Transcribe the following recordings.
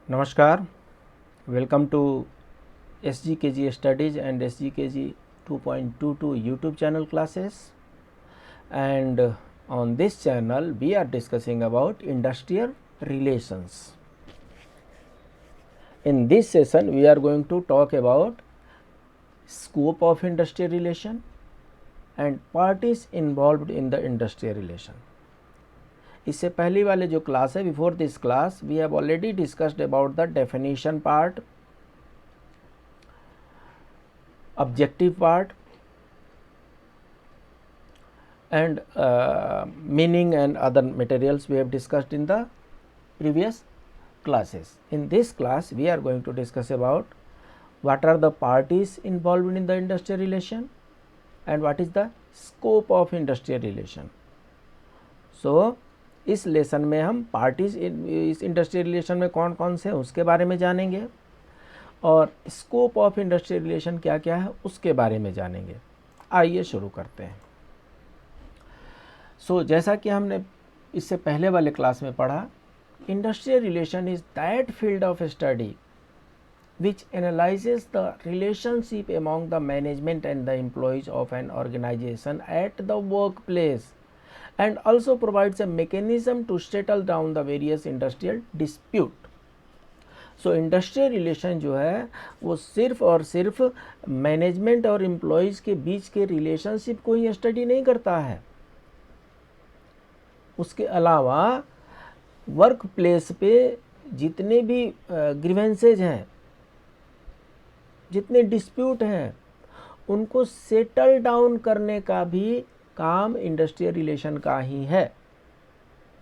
Namaskar, welcome to SGKG Studies and SGKG 2.22 YouTube channel classes, and on this channel we are discussing about industrial relations. In this session we are going to talk about scope of industrial relation and parties involved in the industrial relation. इससे पहली वाले जो class है, before this class we have already discussed about the definition part, objective part, and meaning and other materials we have discussed in the previous classes. In this class we are going to discuss about what are the parties involved in the industrial relation and what is the scope of industrial relation. So इस lesson में हम parties इस industrial relation में कौन कौन से हैं उसके बारे में जानेंगे और स्कोप ऑफ इंडस्ट्रियल रिलेशन क्या क्या है उसके बारे में जानेंगे. आइए शुरू करते हैं. जैसा कि हमने इससे पहले वाले क्लास में पढ़ा, industrial relation is that field of study which analyzes the relationship among the management and the employees of an organization at the workplace and also provides a mechanism to settle down the various industrial dispute. Industrial relation जो है वो सिर्फ और सिर्फ management और employees के बीच के relationship को ही स्टडी नहीं करता है. उसके अलावा वर्क प्लेस पे जितने भी ग्रीवेंसेज हैं, जितने डिस्प्यूट हैं, उनको सेटल डाउन करने का भी काम इंडस्ट्रियल रिलेशन का ही है.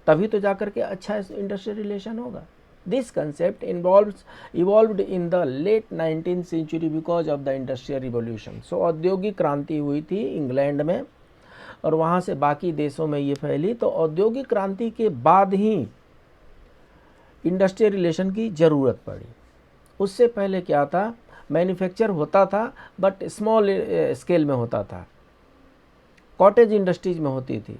तभी तो जाकर के अच्छा इंडस्ट्रियल रिलेशन होगा. This concept evolved in the late 19th century because of the industrial revolution. औद्योगिक क्रांति हुई थी इंग्लैंड में और वहाँ से बाकी देशों में ये फैली. तो औद्योगिक क्रांति के बाद ही इंडस्ट्रियल रिलेशन की ज़रूरत पड़ी. उससे पहले क्या था, मैन्युफैक्चर होता था बट स्मॉल स्केल में होता था, कॉटेज इंडस्ट्रीज में होती थी.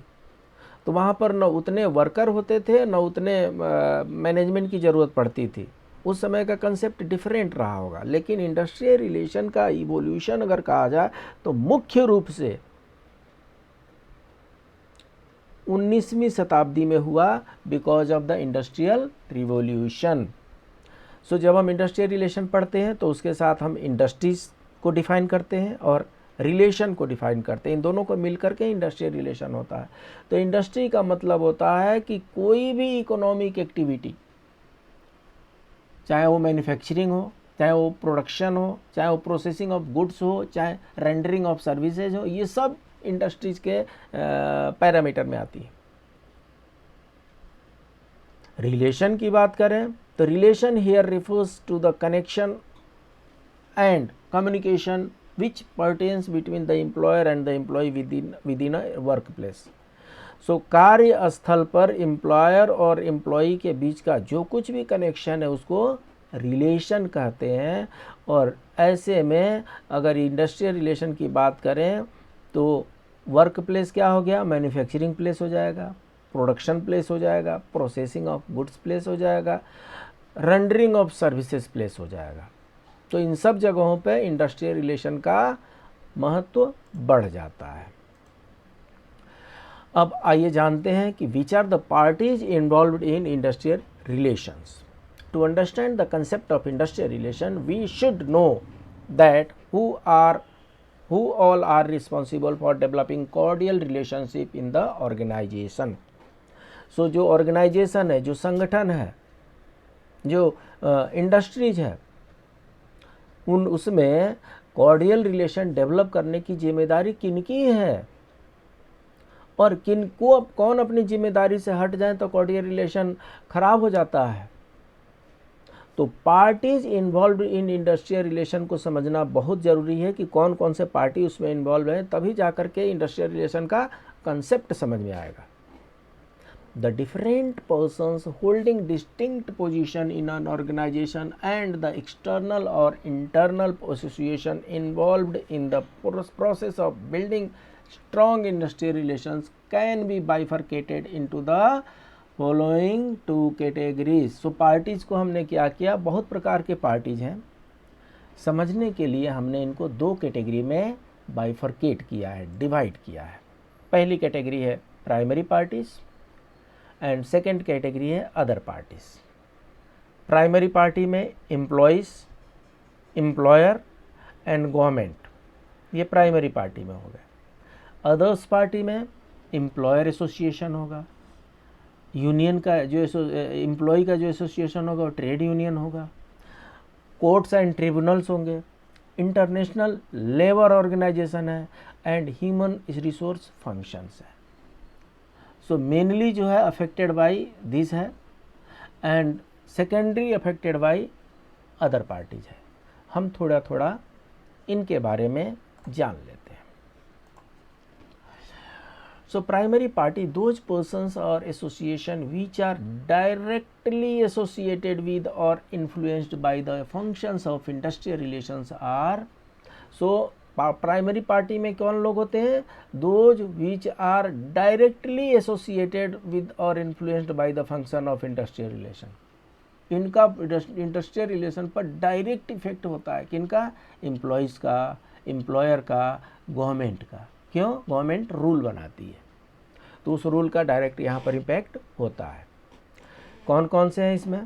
तो वहाँ पर न उतने वर्कर होते थे, न उतने मैनेजमेंट की ज़रूरत पड़ती थी. उस समय का कंसेप्ट डिफरेंट रहा होगा. लेकिन इंडस्ट्रियल रिलेशन का इवोल्यूशन अगर कहा जाए तो मुख्य रूप से 19वीं शताब्दी में हुआ because of the industrial revolution. जब हम इंडस्ट्रियल रिलेशन पढ़ते हैं तो उसके साथ हम इंडस्ट्रीज को डिफाइन करते हैं और रिलेशन को डिफाइन करते हैं. इन दोनों को मिलकर के इंडस्ट्रियल रिलेशन होता है. तो इंडस्ट्री का मतलब होता है कि कोई भी इकोनॉमिक एक्टिविटी, चाहे वो मैन्युफैक्चरिंग हो, चाहे वो प्रोडक्शन हो, चाहे वो प्रोसेसिंग ऑफ गुड्स हो, चाहे रेंडरिंग ऑफ सर्विसेज हो, ये सब इंडस्ट्रीज के पैरामीटर में आती है. रिलेशन की बात करें तो relation here refers to the connection and communication which pertains between the employer and the employee within a workplace. कार्य स्थल पर एम्प्लॉयर और एम्प्लॉई के बीच का जो कुछ भी कनेक्शन है उसको रिलेशन कहते हैं. और ऐसे में अगर इंडस्ट्रियल रिलेशन की बात करें तो वर्क प्लेस क्या हो गया, मैन्युफैक्चरिंग प्लेस हो जाएगा, प्रोडक्शन प्लेस हो जाएगा, प्रोसेसिंग ऑफ गुड्स प्लेस हो जाएगा, रेंडरिंग ऑफ सर्विसेज प्लेस हो जाएगा. तो इन सब जगहों पे इंडस्ट्रियल रिलेशन का महत्व बढ़ जाता है. अब आइए जानते हैं कि which are the parties involved in industrial relations. To understand the concept of industrial relation we should know that who all are responsible for developing cordial relationship in the organization. जो ऑर्गेनाइजेशन है, जो संगठन है, जो industries है, उसमें cordial relation develop करने की जिम्मेदारी किनकी है और किनको कौन अपनी जिम्मेदारी से हट जाए तो कॉर्डियल रिलेशन खराब हो जाता है. तो parties involve in industrial relation को समझना बहुत ज़रूरी है कि कौन कौन से पार्टी उसमें इन्वॉल्व हैं, तभी जाकर के इंडस्ट्रियल रिलेशन का कंसेप्ट समझ में आएगा. The different persons holding distinct position in an organization and the external or internal association involved in the process of building strong industrial relations can be bifurcated into the following two categories. So parties को हमने क्या किया, बहुत प्रकार के parties हैं, समझने के लिए हमने इनको दो कैटेगरी में बाइफरकेट किया है, डिवाइड किया है। पहली कैटेगरी है primary parties and second category है अदर पार्टीज। प्राइमरी पार्टी में एम्प्लॉयज़, एम्प्लॉयर एंड गवर्नमेंट, ये प्राइमरी पार्टी में हो गए। अदर्स पार्टी में एम्प्लॉयर एसोसिएशन होगा, यूनियन का जो एम्प्लॉय का जो एसोसिएशन होगा वो ट्रेड यूनियन होगा, कोर्ट्स एंड ट्रिब्यूनल्स होंगे, इंटरनेशनल लेबर ऑर्गेनाइजेशन है एंड ह्यूमन रिसोर्स फंक्शंस है। सो मेनली जो है अफेक्टेड बाय दिस है and secondary affected by other parties है। हम थोड़ा थोड़ा इनके बारे में जान लेते हैं। So primary party, those persons or association which are directly associated with or influenced by the functions of industrial relations are, so primary party में कौन लोग होते हैं, those which are directly associated with or influenced by the function of industrial relation। इनका industrial relation पर direct effect होता है, किनका, एम्प्लॉयज़ का, एम्प्लॉयर का, गवर्नमेंट का। क्यों, गवर्नमेंट रूल बनाती है तो उस रूल का डायरेक्ट यहाँ पर इम्पैक्ट होता है। कौन कौन से हैं इसमें,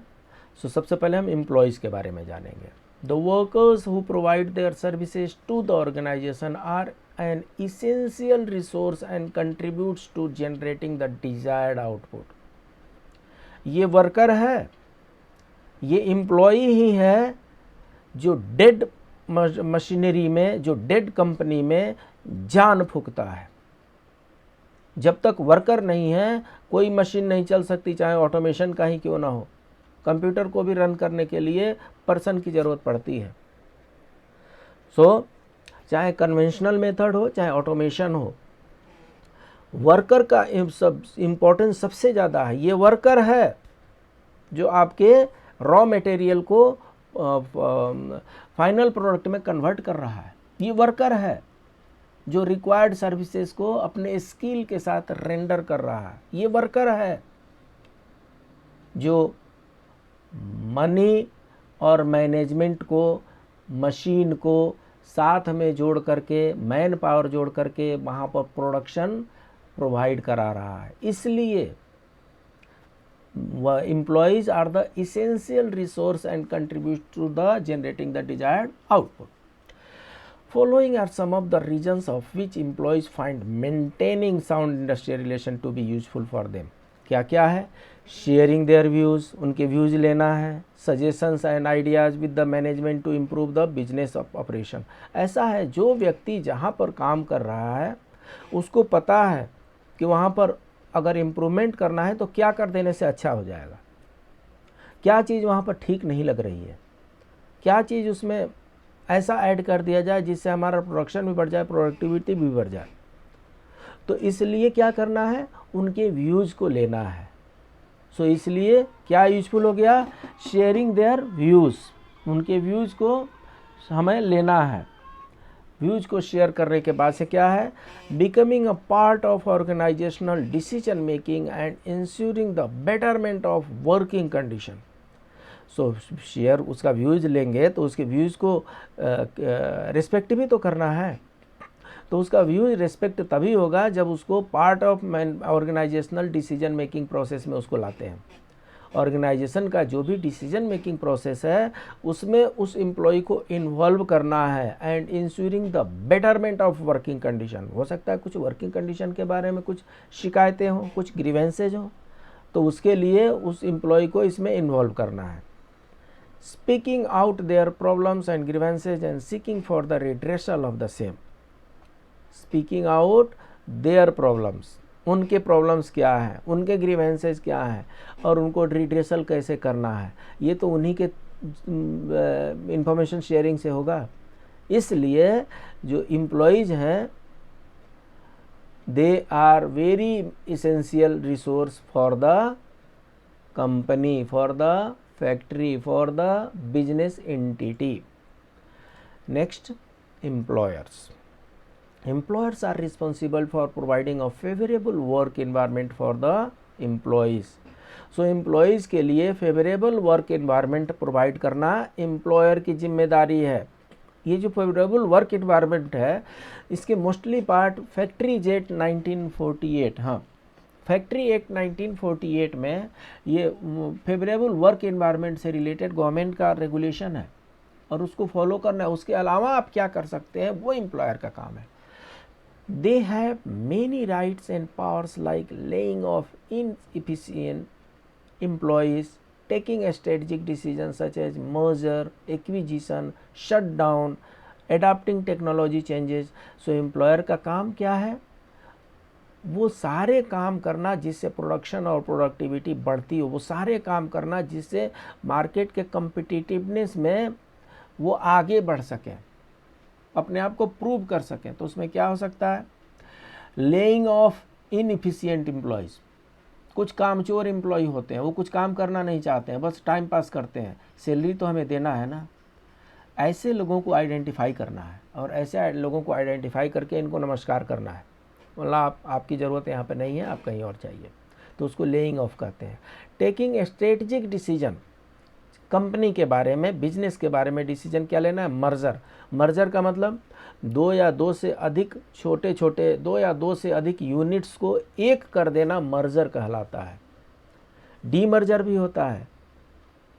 सबसे पहले हम एम्प्लॉयज़ के बारे में जानेंगे। The workers who provide their services to the organisation are an essential resource and contributes to generating the desired output. ये वर्कर है, ये एम्प्लॉय ही है जो डेड मशीनरी में, जो डेड कंपनी में जान फूंकता है। जब तक वर्कर नहीं है कोई मशीन नहीं चल सकती, चाहे ऑटोमेशन का ही क्यों ना हो। कंप्यूटर को भी रन करने के लिए पर्सन की ज़रूरत पड़ती है। चाहे कन्वेंशनल मेथड हो चाहे ऑटोमेशन हो, वर्कर का इम्पोर्टेंस सबसे ज़्यादा है। ये वर्कर है जो आपके रॉ मटेरियल को फाइनल प्रोडक्ट में कन्वर्ट कर रहा है। ये वर्कर है जो रिक्वायर्ड सर्विसेज को अपने स्किल के साथ रेंडर कर रहा है। ये वर्कर है जो मनी और मैनेजमेंट को, मशीन को साथ में जोड़ करके, मैन पावर जोड़ करके वहाँ पर प्रोडक्शन प्रोवाइड करा रहा है। इसलिए employees are the essential resource and contribute to the generating the desired output. Following are some of the reasons of which employees find maintaining sound industrial relation to be useful for them. क्या क्या है, sharing their views, उनके views लेना है, suggestions and ideas with the management to improve the business operation. ऐसा है जो व्यक्ति जहाँ पर काम कर रहा है उसको पता है कि वहाँ पर अगर इम्प्रूवमेंट करना है तो क्या कर देने से अच्छा हो जाएगा, क्या चीज़ वहाँ पर ठीक नहीं लग रही है, क्या चीज़ उसमें ऐसा ऐड कर दिया जाए जिससे हमारा प्रोडक्शन भी बढ़ जाए, प्रोडक्टिविटी भी बढ़ जाए। तो इसलिए क्या करना है, उनके व्यूज़ को लेना है। इसलिए क्या यूजफुल हो गया, शेयरिंग देयर व्यूज़, उनके व्यूज़ को हमें लेना है। व्यूज को शेयर करने के बाद से क्या है, becoming a part of organisational decision making and ensuring the betterment of working condition. Share उसका व्यूज लेंगे तो उसके व्यूज़ को रिस्पेक्ट भी तो करना है। तो उसका व्यूज रिस्पेक्ट तभी होगा जब उसको part of organisational decision making process में उसको लाते हैं। ऑर्गेनाइजेशन का जो भी डिसीजन मेकिंग प्रोसेस है उसमें उस एम्प्लॉय को इन्वॉल्व करना है and ensuring the betterment of working condition. हो सकता है कुछ वर्किंग कंडीशन के बारे में कुछ शिकायतें हों, कुछ ग्रीवेंसेज हों, तो उसके लिए उस एम्प्लॉय को इसमें इन्वॉल्व करना है। Speaking out their problems and grievances and seeking for the redressal of the same. Speaking out their problems, उनके प्रॉब्लम्स क्या हैं, उनके ग्रीवेंसेस क्या हैं और उनको रिड्रेसल कैसे करना है, ये तो उन्हीं के इंफॉर्मेशन शेयरिंग से होगा। इसलिए जो एम्प्लॉयज़ हैं they are very essential resource for the company, for the factory, for the business entity. Next, employers. Employers are responsible for providing a favorable work environment for the employees. So employees के लिए favourable work environment provide करना employer की जिम्मेदारी है। ये जो favourable work environment है इसके मोस्टली पार्ट फैक्ट्रीज एक्ट 1948, हाँ फैक्ट्री एक्ट 1948 में ये फेवरेबल वर्क एनवायरनमेंट से रिलेटेड गवर्नमेंट का रेगुलेशन है और उसको फॉलो करना है। उसके अलावा आप क्या कर सकते हैं वो एम्प्लॉयर का काम है। They have many rights and powers like laying of inefficient employees, taking a strategic decisions such as merger, acquisition, shutdown, adapting technology changes। So employer का काम क्या है? वो सारे काम करना जिससे प्रोडक्शन और प्रोडक्टिविटी बढ़ती हो, वो सारे काम करना जिससे मार्केट के कम्पिटिटिवनेस में वो आगे बढ़ सकें, अपने आप को प्रूव कर सकें। तो उसमें क्या हो सकता है? लेइंग ऑफ इनएफिशिएंट एम्प्लॉयज़, कुछ कामचोर एम्प्लॉय होते हैं, वो कुछ काम करना नहीं चाहते हैं, बस टाइम पास करते हैं, सैलरी तो हमें देना है ना। ऐसे लोगों को आइडेंटिफाई करना है और ऐसे लोगों को आइडेंटिफाई करके इनको नमस्कार करना है, मतलब आपकी ज़रूरत यहाँ पे नहीं है, आप कहीं और चाहिए, तो उसको लेइंग ऑफ कहते हैं। Taking a strategic decision, company के बारे में, बिजनेस के बारे में डिसीजन क्या लेना है? मर्जर। मर्जर का मतलब दो या दो से अधिक छोटे छोटे, दो या दो से अधिक यूनिट्स को एक कर देना मर्जर कहलाता है। डीमर्जर भी होता है,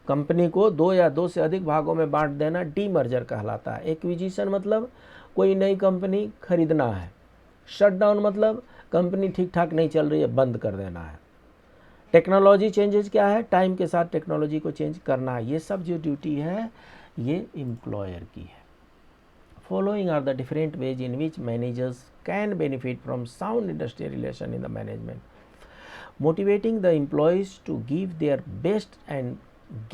कंपनी को दो या दो से अधिक भागों में बांट देना डीमर्जर कहलाता है। एक्विजिशन मतलब कोई नई कंपनी खरीदना है। शटडाउन मतलब कंपनी ठीक ठाक नहीं चल रही है, बंद कर देना है। टेक्नोलॉजी चेंजेस क्या है? टाइम के साथ टेक्नोलॉजी को चेंज करना है। ये सब जो ड्यूटी है ये एम्प्लॉयर की है। Following are the different ways in which managers can benefit from sound industrial relation in the management. Motivating the employees to give their best and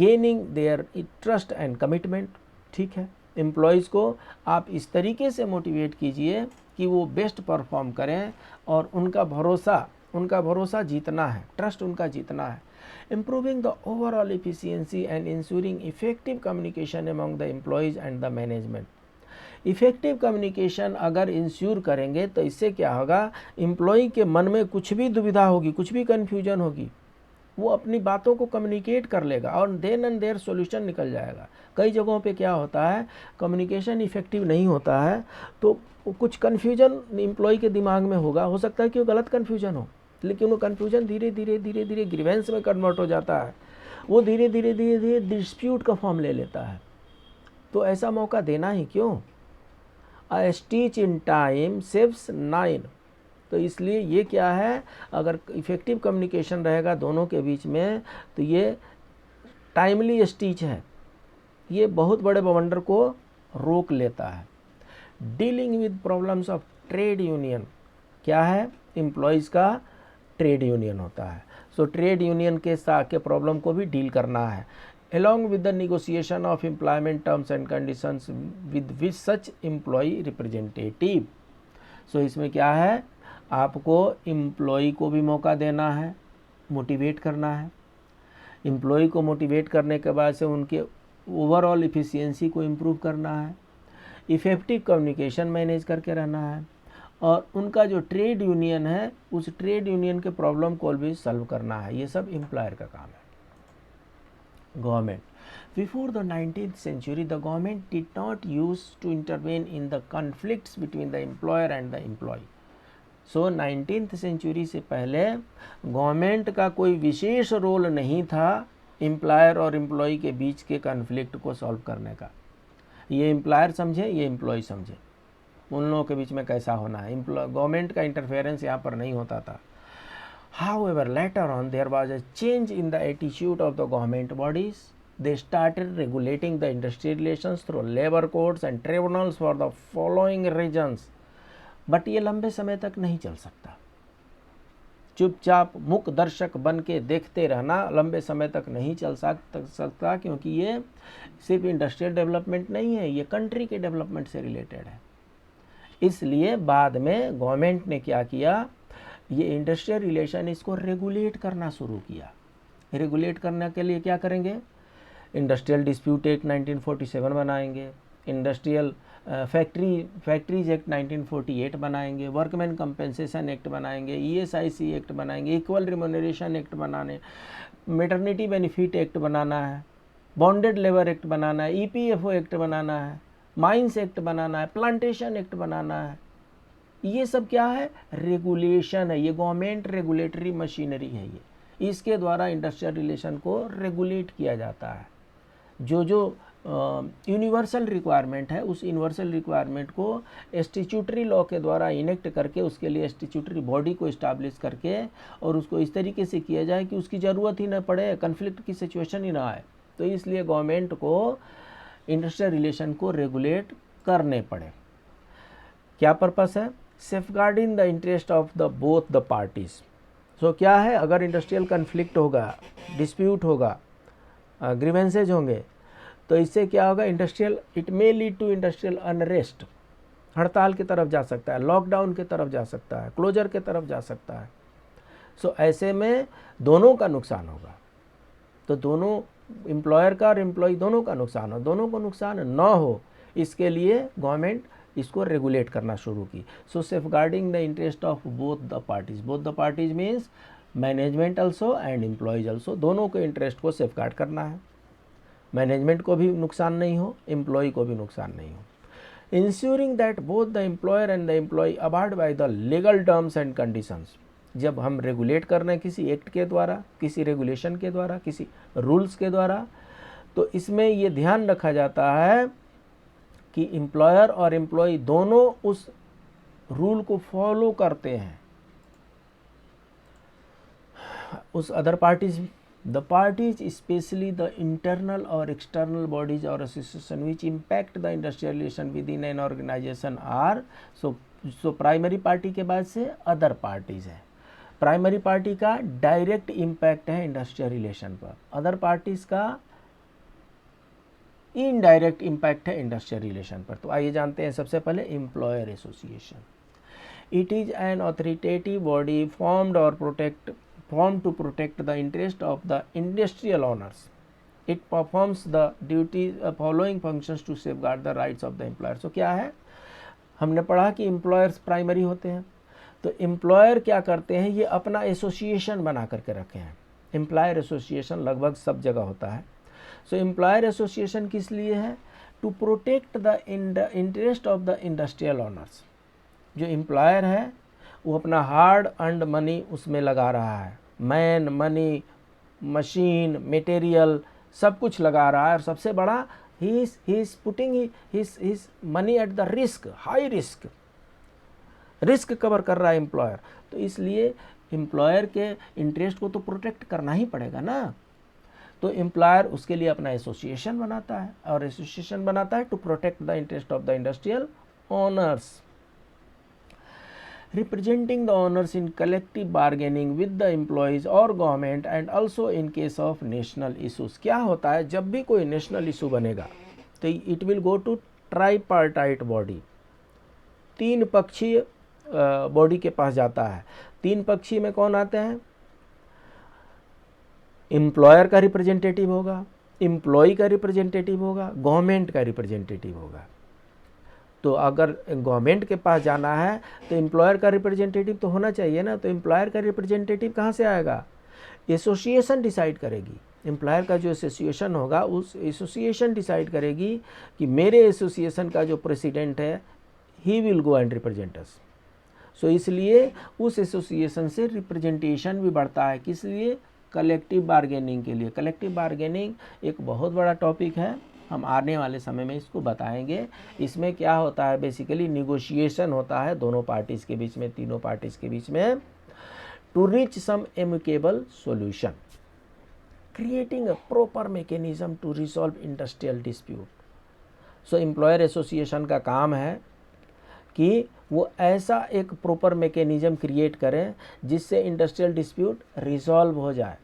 gaining their trust and commitment। ठीक है, employees को आप इस तरीके से motivate कीजिए कि वो बेस्ट परफॉर्म करें और उनका भरोसा जीतना है, ट्रस्ट उनका जीतना है। Improving the overall efficiency and ensuring effective communication among the employees and the management। Effective communication अगर इंश्योर करेंगे तो इससे क्या होगा? एम्प्लॉई के मन में कुछ भी दुविधा होगी, कुछ भी कन्फ्यूजन होगी, वो अपनी बातों को कम्युनिकेट कर लेगा और देन एंड देयर सॉल्यूशन निकल जाएगा। कई जगहों पे क्या होता है, कम्युनिकेशन इफेक्टिव नहीं होता है तो कुछ कन्फ्यूजन एम्प्लॉई के दिमाग में होगा, हो सकता है कि वो गलत कन्फ्यूजन हो, लेकिन वो कन्फ्यूजन धीरे धीरे ग्रीवेंस में कन्वर्ट हो जाता है, वो धीरे धीरे डिस्प्यूट का फॉर्म ले लेता है। तो ऐसा मौका देना ही क्यों? A stitch in time saves 9। तो इसलिए ये क्या है, अगर इफ़ेक्टिव कम्युनिकेशन रहेगा दोनों के बीच में तो ये टाइमली स्टिच है, ये बहुत बड़े बवंडर को रोक लेता है। Dealing with problems of trade union क्या है? एम्प्लॉयज़ का ट्रेड यूनियन होता है। सो ट्रेड यूनियन के साथ के प्रॉब्लम को भी डील करना है। along with the negotiation of employment terms and conditions with such employee representative। सो इसमें क्या है, आपको एम्प्लॉई को भी मौका देना है, मोटिवेट करना है। एम्प्लॉई को मोटिवेट करने के बाद से उनके ओवरऑल इफ़िशियंसी को इम्प्रूव करना है, इफ़ेक्टिव कम्युनिकेशन मैनेज करके रहना है और उनका जो ट्रेड यूनियन है उस ट्रेड यूनियन के प्रॉब्लम को भी सॉल्व करना है। ये सब एम्प्लॉयर का काम है। Government. Before the 19th century, the government did not used to intervene in the conflicts between the employer and the employee। So 19th century से पहले गवर्नमेंट का कोई विशेष रोल नहीं था एम्प्लॉयर और एम्प्लॉई के बीच के कन्फ्लिक्ट को सॉल्व करने का। ये एम्प्लॉयर समझे, ये एम्प्लॉई समझे, उन लोगों के बीच में कैसा होना है। गवर्नमेंट का इंटरफेरेंस यहाँ पर नहीं होता था। However, later on there was a change in the attitude of the government bodies। They started regulating the industrial relations through labor codes and tribunals for the following reasons। But ये लंबे समय तक नहीं चल सकता। चुपचाप मूक दर्शक बन के देखते रहना लंबे समय तक नहीं चल सकता, क्योंकि ये सिर्फ इंडस्ट्रियल डेवलपमेंट नहीं है, ये कंट्री के डेवलपमेंट से रिलेटेड है। इसलिए बाद में गवर्नमेंट ने क्या किया, ये इंडस्ट्रियल रिलेशन इसको रेगुलेट करना शुरू किया। रेगुलेट करने के लिए क्या करेंगे? इंडस्ट्रियल डिस्प्यूट एक्ट 1947 बनाएंगे, इंडस्ट्रियल फैक्ट्रीज एक्ट 1948 बनाएंगे, वर्कमैन कंपेंसेशन एक्ट बनाएंगे, ESIC एक्ट बनाएंगे, इक्वल रिम्यूनरेशन एक्ट बनाने, मैटरनिटी बेनिफिट एक्ट बनाना है, बॉन्डेड लेबर एक्ट बनाना है, EPFO एक्ट बनाना है, माइंस एक्ट बनाना है, प्लांटेशन एक्ट बनाना है। ये सब क्या है? रेगुलेशन है। ये गवर्नमेंट रेगुलेटरी मशीनरी है। ये इसके द्वारा इंडस्ट्रियल रिलेशन को रेगुलेट किया जाता है। जो यूनिवर्सल रिक्वायरमेंट है, उस यूनिवर्सल रिक्वायरमेंट को स्टैट्यूटरी लॉ के द्वारा इनेक्ट करके उसके लिए स्टैट्यूटरी बॉडी को इस्टेब्लिश करके और उसको इस तरीके से किया जाए कि उसकी ज़रूरत ही ना पड़े, कन्फ्लिक्ट की सिचुएशन ही ना आए। तो इसलिए गवर्नमेंट को इंडस्ट्रियल रिलेशन को रेगुलेट करने पड़े। क्या पर्पस है? Safeguarding the interest of the both the parties. So क्या है? अगर इंडस्ट्रियल कन्फ्लिक्ट होगा, डिस्प्यूट होगा, ग्रीवेंसेज होंगे, तो इससे क्या होगा? Industrial, it may lead to industrial unrest, हड़ताल की तरफ जा सकता है, लॉकडाउन की तरफ जा सकता है, क्लोजर की तरफ जा सकता है। सो ऐसे में दोनों का नुकसान होगा। तो दोनों, एम्प्लॉयर का और एम्प्लॉय दोनों का नुकसान हो, दोनों को नुकसान ना हो, इसके लिए गवर्नमेंट इसको रेगुलेट करना शुरू की। So safeguarding the interest of both the parties. Both the parties means management also and employees also, दोनों के इंटरेस्ट को सेफगार्ड करना है। मैनेजमेंट को भी नुकसान नहीं हो, एम्प्लॉय को भी नुकसान नहीं हो। Ensuring that both the employer and the employee abide by the legal terms and conditions. जब हम रेगुलेट कर रहे हैं किसी एक्ट के द्वारा, किसी रेगुलेशन के द्वारा, किसी रूल्स के द्वारा, तो इसमें ये ध्यान रखा जाता है कि एम्प्लॉयर और एम्प्लॉय दोनों उस रूल को फॉलो करते हैं। उस other parties, the parties specially the internal और एक्सटर्नल बॉडीज और association which impact the industrial relation within an organisation are. So primary party के बाद से अदर पार्टीज है। प्राइमरी पार्टी का डायरेक्ट इम्पैक्ट है इंडस्ट्रियल रिलेशन पर, other parties का इनडायरेक्ट इम्पैक्ट है इंडस्ट्रियल रिलेशन पर। तो आइए जानते हैं सबसे पहले employer association. It is an authoritative body formed to protect the interest of the industrial owners. It performs the duties following functions to safeguard the rights of the employer. So क्या है? हमने पढ़ा कि एम्प्लॉयर्स प्राइमरी होते हैं। तो employer क्या करते हैं? ये अपना एसोसिएशन बना करके रखे हैं। एम्प्लॉयर एसोसिएशन लगभग सब जगह होता है। सो एम्प्लॉयर एसोसिएशन किस लिए है? To protect the interest of the industrial owners. जो एम्प्लॉयर है वो अपना हार्ड अर्न्ड मनी उसमें लगा रहा है, मैन, मनी, मशीन, मटेरियल सब कुछ लगा रहा है, और सबसे बड़ा he is putting his money at the risk, high risk cover कर रहा है एम्प्लॉयर। तो इसलिए एम्प्लॉयर के इंटरेस्ट को तो प्रोटेक्ट करना ही पड़ेगा ना। तो एम्प्लॉयर उसके लिए अपना एसोसिएशन बनाता है, और एसोसिएशन बनाता है to protect the interest of the industrial owners, representing the owners in collective bargaining with the employees or government and also in case of national issues। क्या होता है? जब भी कोई नेशनल इशू बनेगा तो it will go to tripartite body, तीन पक्षीय बॉडी के पास जाता है। तीन पक्षी में कौन आते हैं? एम्प्लॉयर का रिप्रेजेंटेटिव होगा, एम्प्लॉय का रिप्रेजेंटेटिव होगा, गवर्नमेंट का रिप्रेजेंटेटिव होगा। तो अगर गवर्नमेंट के पास जाना है तो एम्प्लॉयर का रिप्रेजेंटेटिव तो होना चाहिए ना। तो एम्प्लॉयर का रिप्रेजेंटेटिव कहाँ से आएगा? एसोसिएशन डिसाइड करेगी। एम्प्लॉयर का जो एसोसिएशन होगा उस एसोसिएशन डिसाइड करेगी कि मेरे एसोसिएशन का जो प्रेसिडेंट है he will go and represent us. So इसलिए उस एसोसिएशन से रिप्रेजेंटेशन भी बढ़ता है। किस लिए? कलेक्टिव बार्गेनिंग के लिए। कलेक्टिव बार्गेनिंग एक बहुत बड़ा टॉपिक है, हम आने वाले समय में इसको बताएंगे। इसमें क्या होता है? बेसिकली निगोशिएशन होता है दोनों पार्टीज़ के बीच में, तीनों पार्टीज़ के बीच में, to reach some amicable solution, creating a proper mechanism to resolve industrial dispute. So employer association का काम है कि वो ऐसा एक प्रॉपर मैकेनिज्म क्रिएट करें जिससे इंडस्ट्रियल डिस्प्यूट रिजॉल्व हो जाए।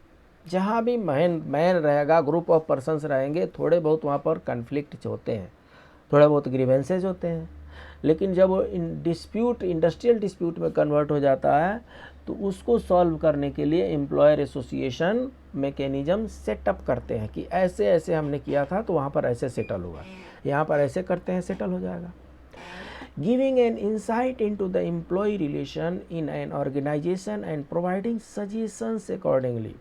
जहाँ भी मैन रहेगा, ग्रुप ऑफ पर्सन्स रहेंगे, थोड़े बहुत वहाँ पर कन्फ्लिक्ट होते हैं, थोड़े बहुत ग्रीवेंसेज होते हैं, लेकिन जब वो डिस्प्यूट इंडस्ट्रियल डिस्प्यूट में कन्वर्ट हो जाता है तो उसको सॉल्व करने के लिए एम्प्लॉयर एसोसिएशन मैकेनिज्म सेटअप करते हैं कि ऐसे ऐसे हमने किया था तो वहाँ पर ऐसे सेटल हुआ, यहाँ पर ऐसे करते हैं सेटल हो जाएगा। giving an insight into the employee relation in an organization and providing suggestions accordingly.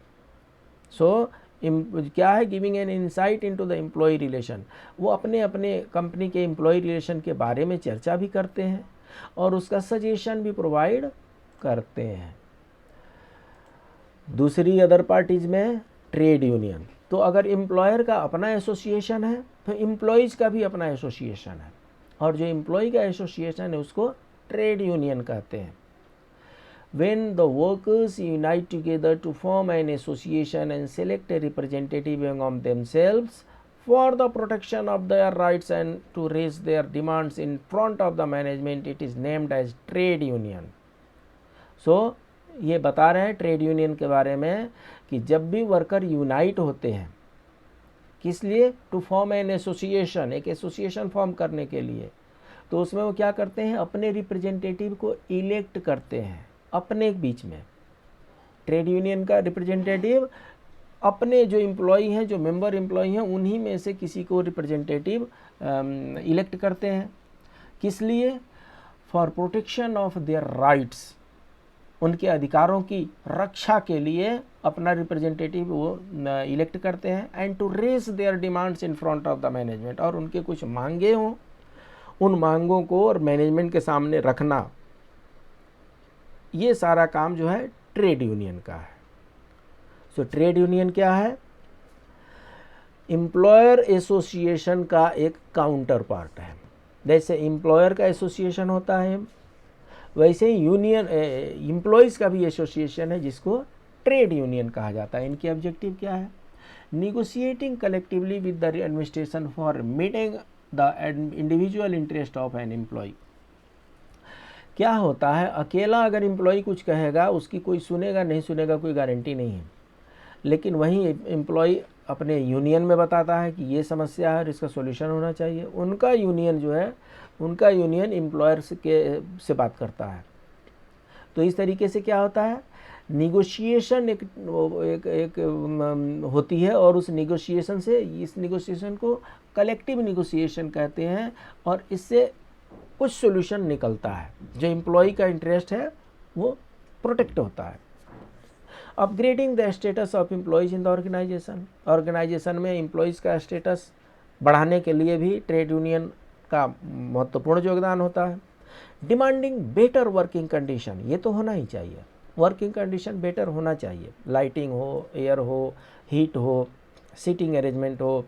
So क्या है giving an insight into the employee relation, वो अपने अपने कंपनी के एम्प्लॉय रिलेशन के बारे में चर्चा भी करते हैं और उसका सजेशन भी प्रोवाइड करते हैं। दूसरी अदर पार्टीज में ट्रेड यूनियन, तो अगर एम्प्लॉयर का अपना एसोसिएशन है तो एम्प्लॉयज़ का भी अपना एसोसिएशन है, और जो एम्प्लॉय का एसोसिएशन है उसको ट्रेड यूनियन कहते हैं। When the workers unite together to form an association and select a representative among themselves for the protection of their rights and to raise their demands in front of the management, it is named as trade union. So ये बता रहे हैं trade union के बारे में कि जब भी वर्कर यूनाइट होते हैं, किस लिए? टू फॉर्म एन एसोसिएशन, एक एसोसिएशन फॉर्म करने के लिए, तो उसमें वो क्या करते हैं? अपने रिप्रेजेंटेटिव को इलेक्ट करते हैं अपने बीच में। ट्रेड यूनियन का रिप्रेजेंटेटिव अपने जो एम्प्लॉय हैं, जो मेंबर एम्प्लॉय हैं, उन्हीं में से किसी को रिप्रेजेंटेटिव इलेक्ट करते हैं। किस लिए? For protection of their rights, उनके अधिकारों की रक्षा के लिए अपना रिप्रेजेंटेटिव वो इलेक्ट करते हैं। And to raise their demands in front of the management, और उनके कुछ मांगे हों, उन मांगों को और मैनेजमेंट के सामने रखना, ये सारा काम जो है ट्रेड यूनियन का है। सो ट्रेड यूनियन क्या है? एम्प्लॉयर एसोसिएशन का एक काउंटर पार्ट है। जैसे एम्प्लॉयर का एसोसिएशन होता है, वैसे ही यूनियन एम्प्लॉयज़ का भी एसोसिएशन है जिसको ट्रेड यूनियन कहा जाता है। इनकी ऑब्जेक्टिव क्या है? Negotiating collectively with the administration for meeting the individual interest of an employee. क्या होता है, अकेला अगर एम्प्लॉय कुछ कहेगा, उसकी कोई सुनेगा नहीं सुनेगा कोई गारंटी नहीं है, लेकिन वहीं एम्प्लॉय अपने यूनियन में बताता है कि ये समस्या है और इसका सॉल्यूशन होना चाहिए। उनका यूनियन जो है, उनका यूनियन एम्प्लॉयर्स से बात करता है। तो इस तरीके से क्या होता है, निगोशिएशन एक होती है, और उस निगोशिएशन से, इस निगोशिएशन को कलेक्टिव निगोशिएशन कहते हैं, और इससे कुछ सॉल्यूशन निकलता है। जो एम्प्लॉय का इंटरेस्ट है वो प्रोटेक्ट होता है। Upgrading the status of employees in the organisation, organisation में एम्प्लॉयज़ का स्टेटस बढ़ाने के लिए भी ट्रेड यूनियन का महत्वपूर्ण योगदान होता है। डिमांडिंग बेटर वर्किंग कंडीशन, ये तो होना ही चाहिए, वर्किंग कंडीशन बेटर होना चाहिए, लाइटिंग हो, एयर हो, हीट हो, सीटिंग अरेंजमेंट हो,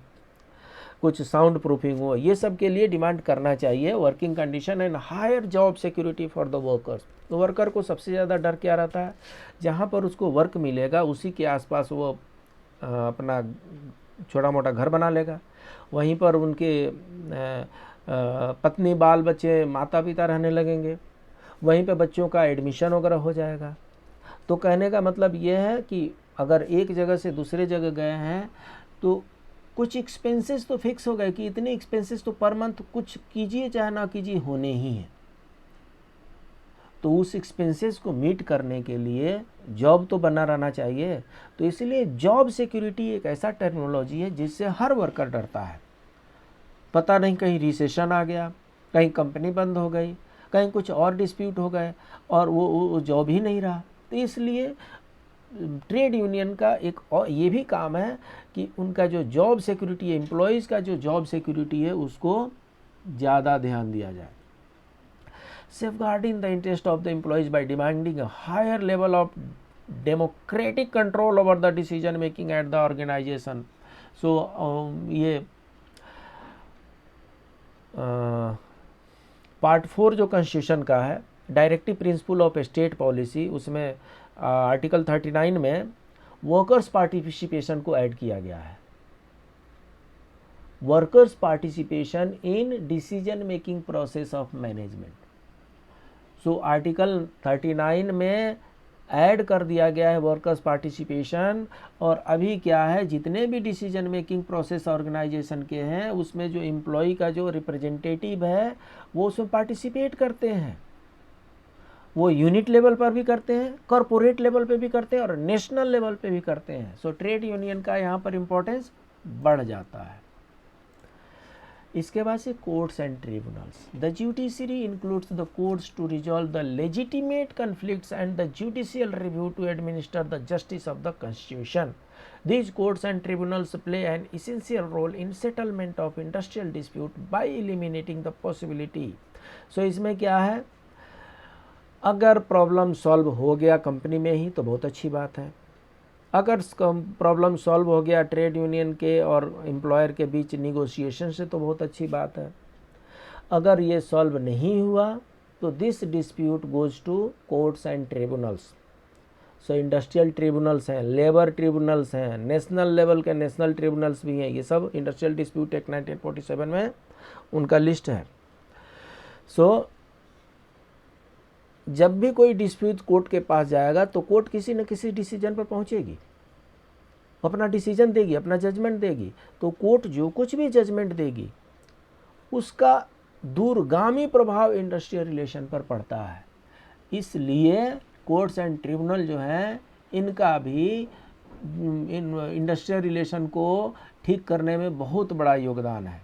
कुछ साउंड प्रूफिंग हो, ये सब के लिए डिमांड करना चाहिए working condition and higher job security for the workers. तो वर्कर को सबसे ज़्यादा डर क्या रहता है? जहाँ पर उसको वर्क मिलेगा उसी के आसपास वो अपना छोटा मोटा घर बना लेगा, वहीं पर उनके पत्नी बाल बच्चे माता पिता रहने लगेंगे, वहीं पे बच्चों का एडमिशन वगैरह हो जाएगा। तो कहने का मतलब ये है कि अगर एक जगह से दूसरे जगह गए हैं तो कुछ एक्सपेंसेस तो फिक्स हो गए कि इतने एक्सपेंसेस तो पर मंथ कुछ कीजिए चाहे ना कीजिए होने ही हैं। तो उस एक्सपेंसेस को मीट करने के लिए जॉब तो बना रहना चाहिए। तो इसलिए जॉब सिक्योरिटी एक ऐसा टेक्नोलॉजी है जिससे हर वर्कर डरता है। पता नहीं कहीं रिसेशन आ गया, कहीं कंपनी बंद हो गई, कहीं कुछ और डिस्प्यूट हो गए और वो जॉब ही नहीं रहा। तो इसलिए ट्रेड यूनियन का एक और ये भी काम है कि उनका जो जॉब सिक्योरिटी है, एम्प्लॉयज़ का जो जॉब सिक्योरिटी है, उसको ज़्यादा ध्यान दिया जाए। Safeguarding the interest of the employees by demanding a higher level of democratic control over the decision making at the organization. So ये पार्ट 4 जो कॉन्स्टिट्यूशन का है, directive principle of state policy, उसमें आर्टिकल 39 में वर्कर्स पार्टिसिपेशन को add किया गया है। Workers participation in decision making process of management. So article 39 में ऐड कर दिया गया है वर्कर्स पार्टिसिपेशन। और अभी क्या है, जितने भी डिसीजन मेकिंग प्रोसेस ऑर्गेनाइजेशन के हैं उसमें जो एम्प्लॉय का जो रिप्रेजेंटेटिव है वो उसमें पार्टिसिपेट करते हैं। वो यूनिट लेवल पर भी करते हैं, कॉरपोरेट लेवल पे भी करते हैं और नेशनल लेवल पे भी करते हैं। सो ट्रेड यूनियन का यहाँ पर इम्पोर्टेंस बढ़ जाता है। इसके बाद से courts and tribunals. The judiciary includes the courts to resolve the legitimate conflicts and the judicial review to administer the justice of the constitution. These courts and tribunals play an essential role in settlement of industrial dispute by eliminating the possibility. So इसमें क्या है, अगर problem solve हो गया company में ही तो बहुत अच्छी बात है। अगर प्रॉब्लम सॉल्व हो गया ट्रेड यूनियन के और एम्प्लॉयर के बीच निगोशिएशन से तो बहुत अच्छी बात है। अगर ये सॉल्व नहीं हुआ तो this dispute goes to courts and tribunals. So industrial tribunals हैं, लेबर ट्रिब्यूनल्स हैं, नेशनल लेवल के नेशनल ट्रिब्यूनल्स भी हैं। ये सब इंडस्ट्रियल डिस्प्यूट एक्ट 1947 में उनका लिस्ट है। सो जब भी कोई डिस्प्यूट कोर्ट के पास जाएगा तो कोर्ट किसी न किसी डिसीजन पर पहुंचेगी, अपना डिसीजन देगी, अपना जजमेंट देगी। तो कोर्ट जो कुछ भी जजमेंट देगी उसका दूरगामी प्रभाव इंडस्ट्रियल रिलेशन पर पड़ता है। इसलिए कोर्ट्स एंड ट्रिब्यूनल जो हैं इनका भी इंडस्ट्रियल रिलेशन को ठीक करने में बहुत बड़ा योगदान है।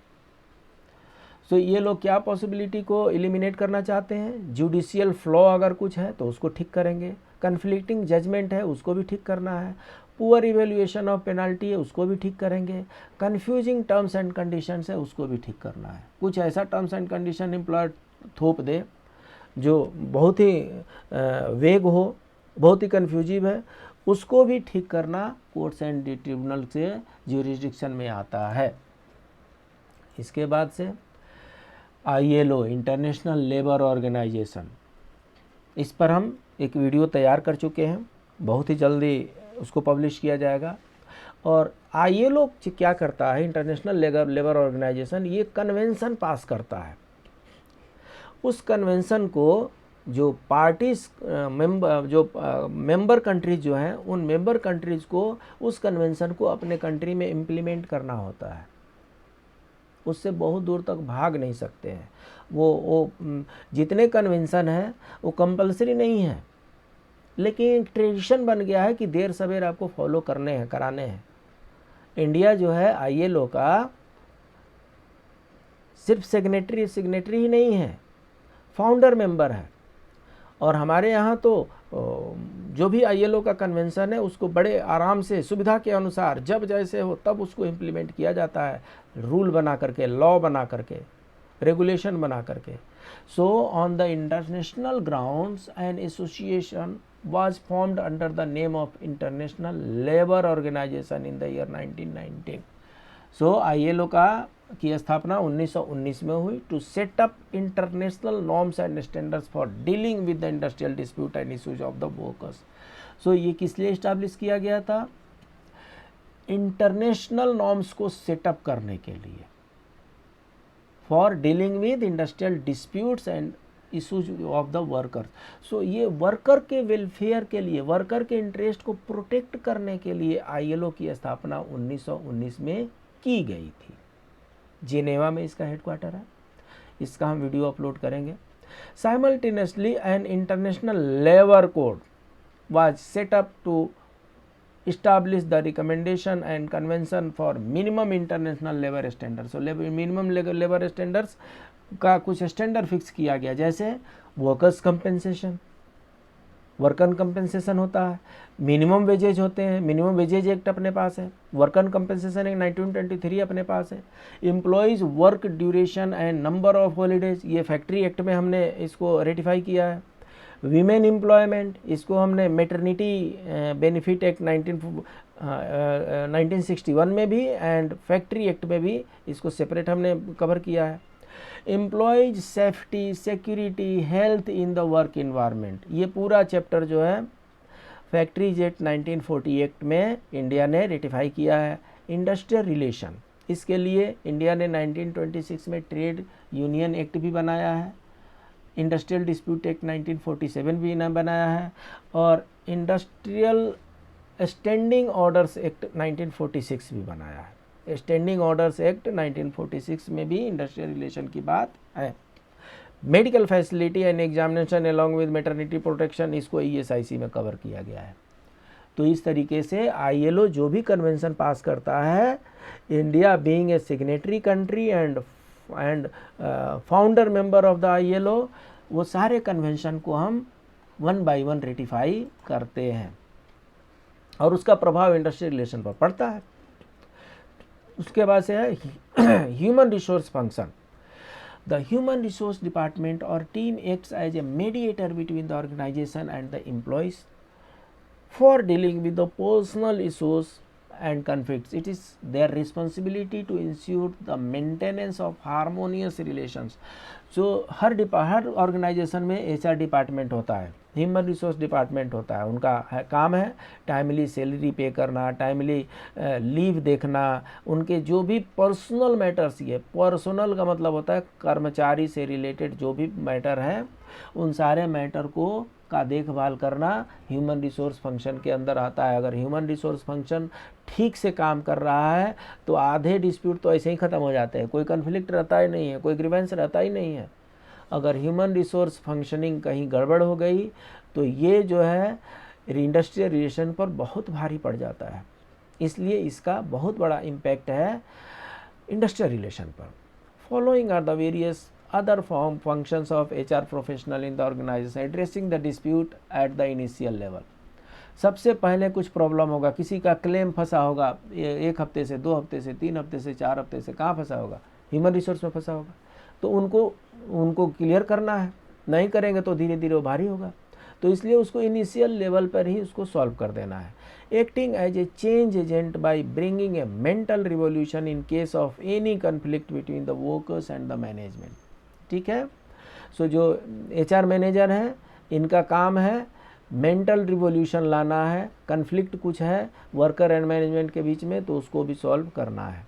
तो ये लोग क्या पॉसिबिलिटी को एलिमिनेट करना चाहते हैं, जुडिशियल फ्लॉ अगर कुछ है तो उसको ठीक करेंगे, कन्फ्लिक्टिंग जजमेंट है उसको भी ठीक करना है, पुअर इवेल्युएशन ऑफ पेनल्टी है उसको भी ठीक करेंगे, कन्फ्यूजिंग टर्म्स एंड कंडीशंस है उसको भी ठीक करना है। कुछ ऐसा टर्म्स एंड कंडीशन एम्प्लॉयर थोप दे जो बहुत ही वेग हो, बहुत ही कन्फ्यूजिव है, उसको भी ठीक करना कोर्ट्स एंड ट्रिब्यूनल से ज्यूरिसडिक्शन में आता है। इसके बाद से ILO इंटरनेशनल लेबर ऑर्गेनाइजेशन, इस पर हम एक वीडियो तैयार कर चुके हैं, बहुत ही जल्दी उसको पब्लिश किया जाएगा। और ILO क्या करता है, इंटरनेशनल लेबर ऑर्गेनाइजेशन, ये कन्वेंशन पास करता है। उस कन्वेंशन को जो पार्टीज मेंबर कंट्रीज जो हैं उन मेंबर कंट्रीज को उस कन्वेंशन को अपने कंट्री में इम्प्लीमेंट करना होता है। उससे बहुत दूर तक भाग नहीं सकते हैं। वो जितने कन्वेंशन हैं वो कंपलसरी नहीं है, लेकिन ट्रेडिशन बन गया है कि देर सवेर आपको फॉलो करने हैं, कराने हैं। इंडिया जो है ILO का सिर्फ सिग्नेटरी ही नहीं है, फाउंडर मेंबर है। और हमारे यहाँ तो जो भी ILO का कन्वेंशन है उसको बड़े आराम से सुविधा के अनुसार जब जैसे हो तब उसको इम्प्लीमेंट किया जाता है, रूल बना करके, लॉ बना करके, रेगुलेशन बना करके। So on the international grounds an association was formed under the name of International Labour Organization in the year 1919. So ILO की स्थापना 1919 में हुई to set up international norms and standards for dealing with the industrial dispute and issues of the workers. So ये किस लिए establish किया गया था, इंटरनेशनल नॉर्म्स को सेटअप करने के लिए, for dealing with industrial disputes and issues of the worker. So ये वर्कर के वेलफेयर के लिए, वर्कर के इंटरेस्ट को प्रोटेक्ट करने के लिए ILO की स्थापना 1919 में की गई थी। जिनेवा में इसका हेडक्वार्टर है, इसका हम वीडियो अपलोड करेंगे। Simultaneously an international labour code was set up to establish the recommendation and convention for minimum international labor standards। so minimum labor standards का कुछ स्टैंडर्ड फिक्स किया गया, जैसे वर्कर्स कंपेंसेशन, वर्कर कंपेंसेशन होता है, minimum wages होते हैं, minimum wages act अपने पास है, वर्कर कंपेंसेशन एक्ट 1923 अपने पास है, employees work duration and number of holidays, ये फैक्ट्री एक्ट में हमने इसको रेटिफाई किया है। वीमेन एम्प्लॉयमेंट, इसको हमने मेटर्निटी बेनिफिट एक्ट 1961 में भी एंड फैक्ट्री एक्ट में भी इसको सेपरेट हमने कवर किया है। Employees safety, security, health in the work environment, ये पूरा चैप्टर जो है फैक्ट्रीज एक्ट 1940 एक्ट में इंडिया ने रेटिफाई किया है। इंडस्ट्रियल रिलेशन, इसके लिए इंडिया ने 1926 में ट्रेड यूनियन एक्ट भी बनाया है, इंडस्ट्रियल डिस्प्यूट एक्ट 1947 भी बनाया है, और इंडस्ट्रियल स्टैंडिंग ऑर्डर्स एक्ट 1946 भी बनाया है। स्टैंडिंग ऑर्डर्स एक्ट 1946 में भी इंडस्ट्रियल रिलेशन की बात है। Medical facility and examination along with maternity protection, इसको ESIC में कवर किया गया है। तो इस तरीके से ILO जो भी कन्वेंशन पास करता है, India being a signatory country and and founder member of the ILO, वो सारे कन्वेंशन को हम 1 by 1 रेटिफाई करते हैं और उसका प्रभाव इंडस्ट्रियल रिलेशन पर पड़ता है। उसके बाद से है human resource function. The human resource department और team acts as a mediator between the organization and the employees for dealing with the personal issues and conflicts. It is their responsibility to ensure the maintenance of harmonious relations. जो हर organisation में HR department होता है, human resource department होता है, उनका काम है timely salary पे करना, टाइमली लीव देखना, उनके जो भी पर्सनल मैटर्स, ये पर्सनल का मतलब होता है कर्मचारी से रिलेटेड जो भी मैटर है उन सारे मैटर को का देखभाल करना ह्यूमन रिसोर्स फंक्शन के अंदर आता है। अगर ह्यूमन रिसोर्स फंक्शन ठीक से काम कर रहा है तो आधे डिस्प्यूट तो ऐसे ही ख़त्म हो जाते हैं, कोई कन्फ्लिक्ट रहता ही नहीं है, कोई ग्रीवेंस रहता ही नहीं है। अगर ह्यूमन रिसोर्स फंक्शनिंग कहीं गड़बड़ हो गई तो ये जो है इंडस्ट्रियल रिलेशन पर बहुत भारी पड़ जाता है, इसलिए इसका बहुत बड़ा इम्पैक्ट है इंडस्ट्रियल रिलेशन पर। Following are the various other functions of HR professional in the organization addressing the dispute at the initial level. सबसे पहले कुछ प्रॉब्लम होगा, किसी का क्लेम फंसा होगा 1 हफ्ते से, 2 हफ्ते से, 3 हफ्ते से, 4 हफ्ते से, कहाँ फंसा होगा? ह्यूमन रिसोर्स में फंसा होगा। तो उनको क्लियर करना है, नहीं करेंगे तो धीरे धीरे वो भारी होगा, तो इसलिए उसको इनिशियल लेवल पर ही उसको सॉल्व कर देना है। Acting as a change agent by bringing a mental revolution in case of any conflict between the workers and the management. ठीक है, सो जो HR मैनेजर हैं इनका काम है मेंटल रिवोल्यूशन लाना है, कन्फ्लिक्ट कुछ है वर्कर एंड मैनेजमेंट के बीच में तो उसको भी सॉल्व करना है।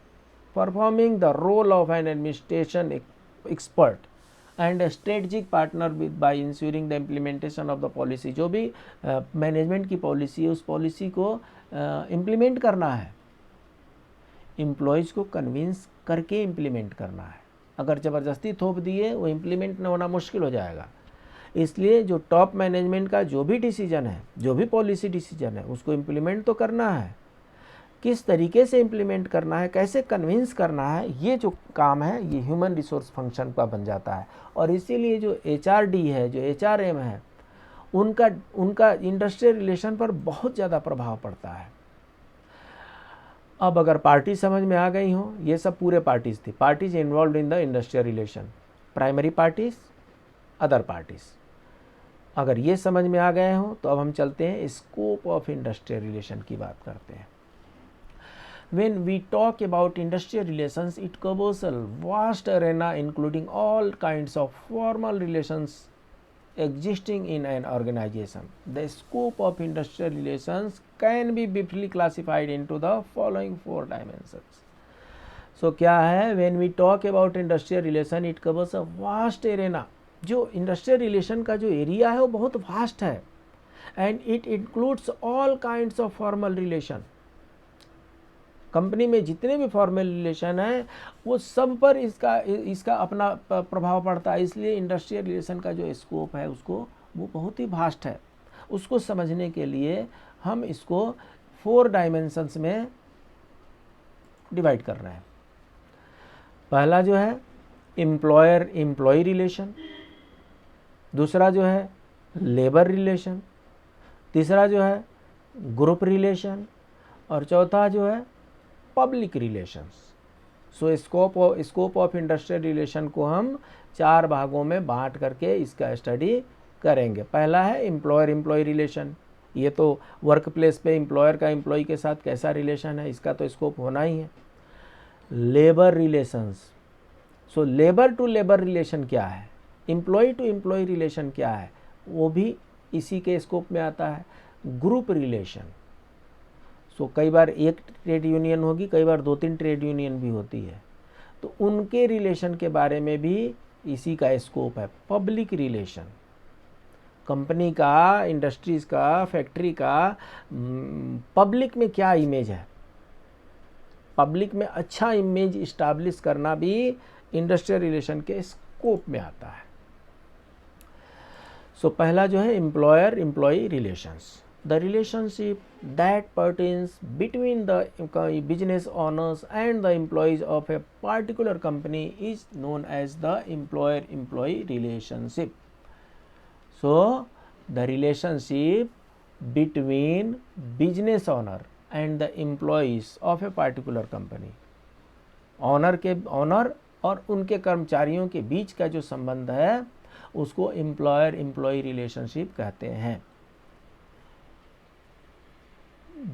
Performing the role of an administration expert and strategic partner with by ensuring the implementation of the policy. जो भी मैनेजमेंट की पॉलिसी है उस पॉलिसी को इम्प्लीमेंट करना है, एम्प्लॉयज़ को कन्विंस करके इम्प्लीमेंट करना है। अगर ज़बरदस्ती थोप दिए वो इम्प्लीमेंट न होना मुश्किल हो जाएगा। इसलिए जो टॉप मैनेजमेंट का जो भी डिसीजन है, जो भी पॉलिसी डिसीजन है, उसको इम्प्लीमेंट तो करना है। किस तरीके से इम्प्लीमेंट करना है, कैसे कन्विंस करना है, ये जो काम है ये ह्यूमन रिसोर्स फंक्शन का बन जाता है। और इसीलिए जो HRD है, जो HRM है, उनका इंडस्ट्रियल रिलेशन पर बहुत ज़्यादा प्रभाव पड़ता है। अब अगर पार्टी समझ में आ गई हो, ये सब पूरे पार्टीज़ थी, parties involve in the industrial relation, primary parties, other parties. अगर ये समझ में आ गए हो तो अब हम चलते हैं स्कोप ऑफ इंडस्ट्रियल रिलेशन की बात करते हैं। When we talk about industrial relations, it covers a vast arena including all kinds of formal relations existing in an organization. The scope of industrial relations can be briefly classified into the following 4 dimensions. So क्या है, when we talk about industrial relation, it covers a vast arena. जो industrial relation का जो area है वो बहुत vast है, and it includes all kinds of formal relation. Company में जितने भी फॉर्मल रिलेशन है वो सब पर इसका अपना प्रभाव पड़ता है। इसलिए इंडस्ट्रियल रिलेशन का जो स्कोप है उसको वो बहुत ही वास्ट है। उसको समझने के लिए हम इसको 4 डायमेंशंस में डिवाइड कर रहे हैं। पहला जो है एम्प्लॉयर एम्प्लॉय रिलेशन, दूसरा जो है लेबर रिलेशन, तीसरा जो है ग्रुप रिलेशन, और चौथा जो है public relations. So scope of industrial relation को हम 4 भागों में बांट करके इसका स्टडी करेंगे। पहला है एम्प्लॉयर एम्प्लॉय रिलेशन, ये तो वर्क प्लेस पे एम्प्लॉयर का एम्प्लॉय के साथ कैसा रिलेशन है, इसका तो स्कोप होना ही है। Labour relations, so labour to labour relation क्या है, एम्प्लॉय टू एम्प्लॉय रिलेशन क्या है, वो भी इसी के स्कोप में आता है। ग्रुप रिलेशन, सो कई बार एक ट्रेड यूनियन होगी, कई बार 2-3 ट्रेड यूनियन भी होती है, तो उनके रिलेशन के बारे में भी इसी का स्कोप है। पब्लिक रिलेशन, कंपनी का, इंडस्ट्रीज का, फैक्ट्री का पब्लिक में क्या इमेज है, पब्लिक में अच्छा इमेज इस्टेब्लिश करना भी इंडस्ट्रियल रिलेशन के स्कोप में आता है। सो पहला जो है employer employee relations. the relationship that pertains between the business owners and the employees of a particular company is known as the employer-employee relationship. So the relationship between business owner and the employees of a particular company, owner और उनके कर्मचारियों के बीच का जो संबंध है उसको employer employee relationship कहते हैं।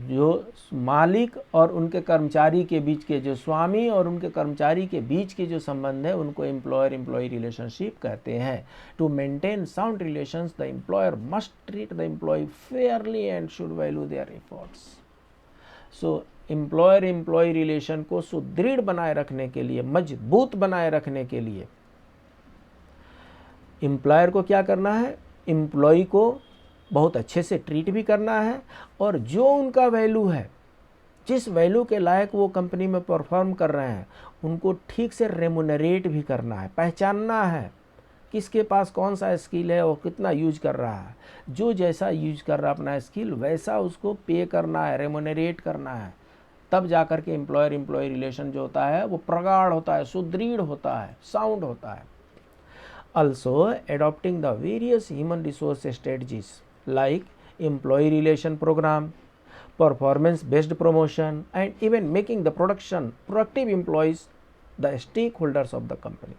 जो मालिक और उनके कर्मचारी के बीच के, जो स्वामी और उनके कर्मचारी के बीच के जो संबंध है उनको एम्प्लॉयर एम्प्लॉई रिलेशनशिप कहते हैं। To maintain sound relations the employer must treat the employee fairly and should value their efforts. So employer employee relation को सुदृढ़ बनाए रखने के लिए, मजबूत बनाए रखने के लिए एम्प्लॉयर को क्या करना है, एम्प्लॉय को बहुत अच्छे से ट्रीट भी करना है और जो उनका वैल्यू है, जिस वैल्यू के लायक वो कंपनी में परफॉर्म कर रहे हैं उनको ठीक से रेमुनरेट भी करना है, पहचानना है किसके पास कौन सा स्किल है और कितना यूज कर रहा है। जो जैसा यूज कर रहा है अपना स्किल वैसा उसको पे करना है, रेमुनरेट करना है। तब जाकर के एम्प्लॉयर एम्प्लॉय रिलेशन जो होता है वो प्रगाढ़ होता है, सुदृढ़ होता है, साउंड होता है। Also adopting the various human resource strategies like employee relation program, performance based promotion and even making the productive employees the stakeholders of the company.